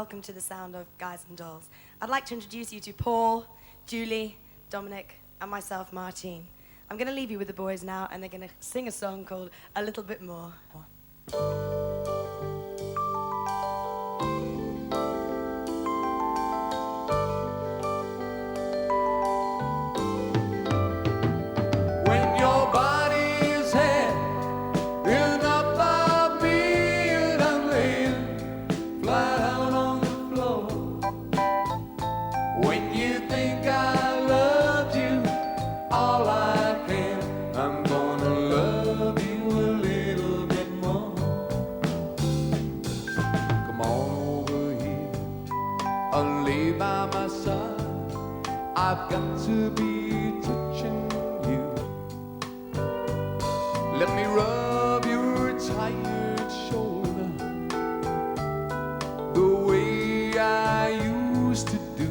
welcome to the sound of Guys and Dolls. I'd like to introduce you to Paul, Julie, Dominic, and myself, Martine. I'm going to leave you with the boys now, and they're going to sing a song called A Little Bit More. Lay by my side, I've got to be touching you. Let me rub your tired shoulder the way I used to do.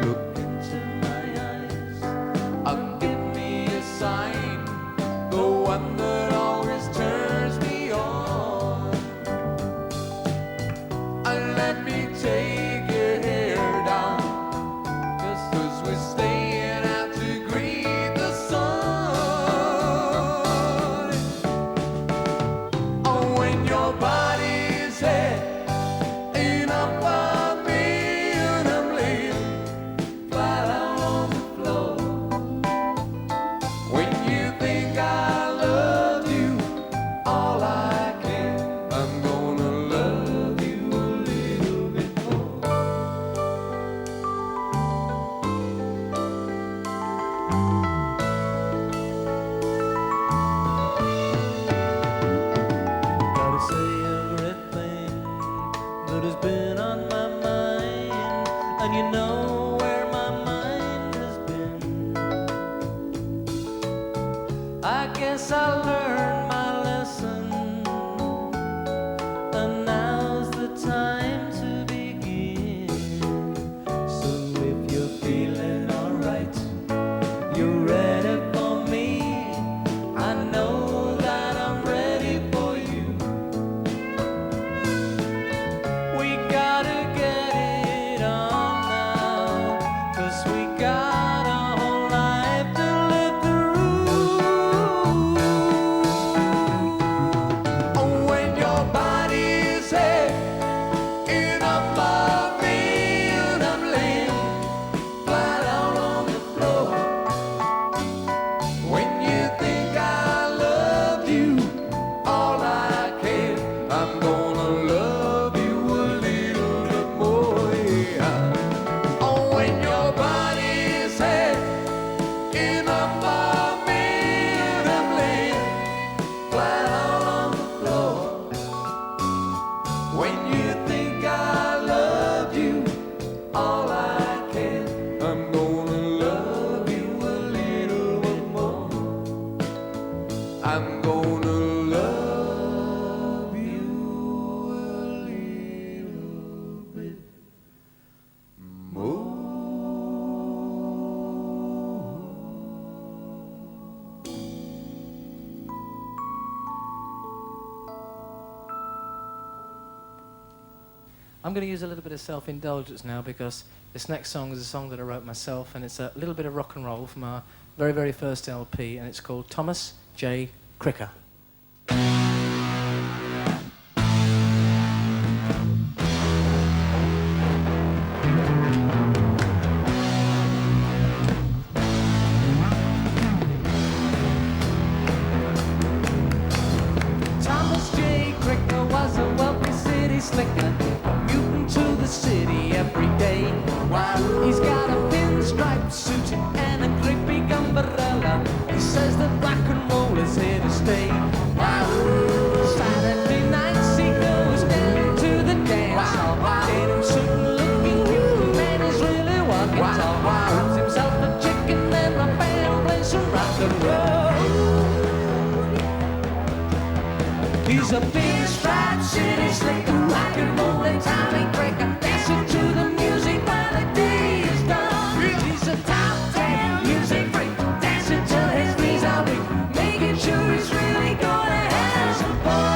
Look into my eyes, give me a sign, the one that always turns me on. Let me take your hair down, 'cause we're staying out to greet the sun. Oh, when your body's heading up on me and I'm laying flat out on the floor. When you think I love you all I can, I'm gonna love you a little bit more. Gotta say everything that has been on my mind, and you know where my mind has been. I guess I learned my lesson, and now's the time to begin. So if you're feeling alright, you're ready for me, I know that I'm ready for you. We gotta get it on now, 'cause we got a whole life to live through. Oh, when your body's heading up on me and I'm laying flat out on the floor. When you think I love you all I can, I'm gonna love you a little bit more, yeah. Oh, when your body's heading up on me and I'm laying flat out on the floor. When you think I love you all I can, I'm gonna love you a little bit more. I'm gonna love you a little bit more. I'm going to use a little bit of self-indulgence now, because this next song is a song that I wrote myself, and it's a little bit of rock and roll from our very, very first LP, and it's called Thomas J. Cricker. Thomas J. Cricker was a wealthy city slicker, commuting to the city every day. He's got a pinstripe suit and a great big umbrella. He says that rock and roll is here to stay. Saturday nights he goes down to the dance hall. Denim suit and looking cute, the man is really walking tall. Grabs himself a chicken and the band plays some rock and roll. He's a pinstripe city slicker, rock and rollin' Tommy Cricker, dancing to the music while the day is done. He's a top 10 music freak, dancing till his knees are weak, making sure he's really gonna have some fun.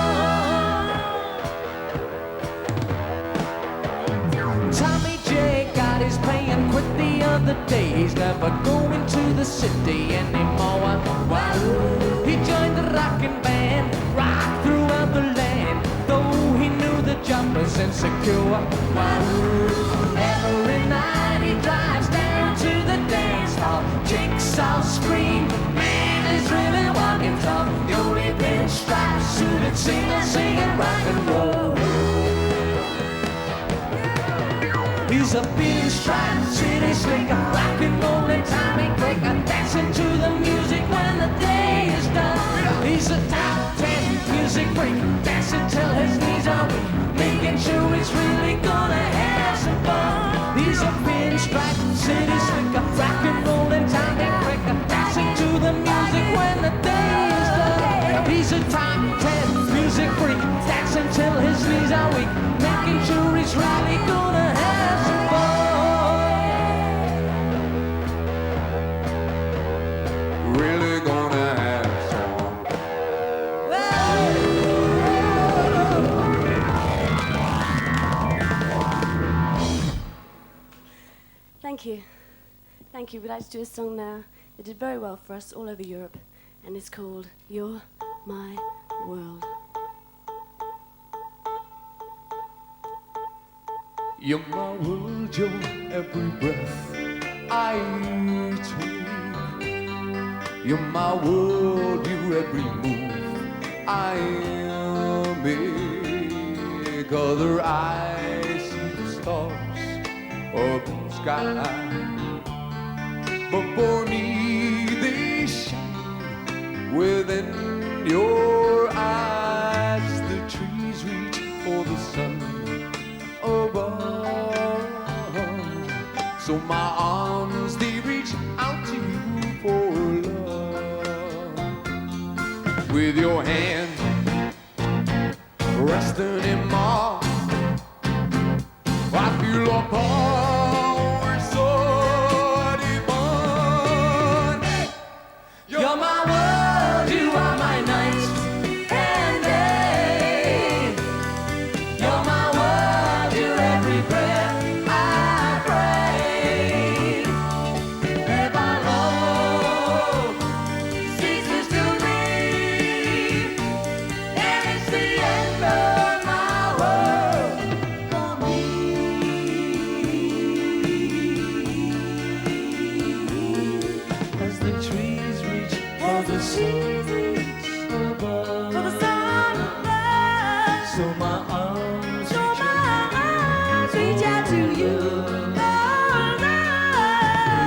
the day. He's never going to the city anymore. Wahoo! He joined the rocking band, rocked throughout the land, though he knew the job was insecure. Wahoo! Every night he drives down to the dance hall. Chicks all scream, man is really walking tall. The only pinstripe suited singer singing rock and roll. He's a pinstripe city slicker, rock and rollin' Tommy Breaker, dancing to the music when the day is done. He's a top 10 music freak, dancing till his knees are weak, making sure he's really gonna have some fun. He's a pinstripe city slicker, rock and rollin' Tommy Breaker, dancing to the music when the day is done. He's a top 10 music freak, dancing till his knees are weak, making sure he's really gonna have some fun. Really gonna have some. Thank you. Thank you. We'd like to do a song now that did very well for us all over Europe, and it's called You're My World. You're my world, you're every breath I take. You're my world, you're every move I make. Other eyes see the stars or blue sky, but for me they shine within your eyes. The trees reach for the sun above, so my arms they reach out to you for love. With your hand resting in mine, I feel a power so divine. You're my world, you are my night and day. You're my world, you're every breath I breathe. If our love ceases to be, and it's the end of my world for me. As the trees reach for the sun above, For the sun above, so my arms so reach my arms reach out to you. Oh,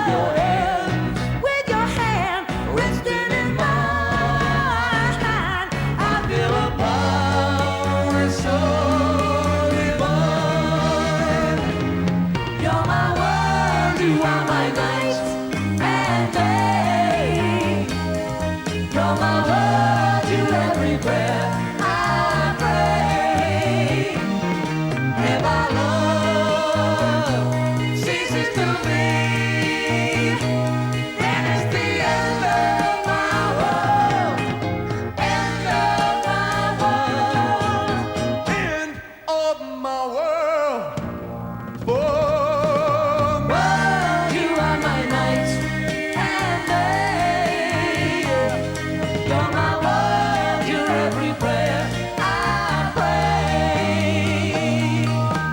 your love. hand. With your hand resting in mine, I Feel a power so divine. You're my world, you are my night and day. You're my world, you every breath I breathe. If our love ceases to be, then it's the end of my world. End of my world. End of my world for me. World, you are my night and day. You're my world, you're every prayer I pray.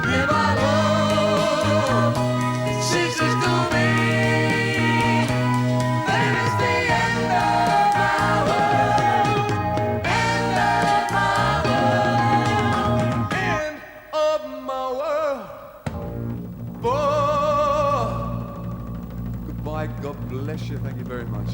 If our love ceases to be, then it's the end of my world. End of my world. End of my world for. Goodbye, God bless you, thank you very much.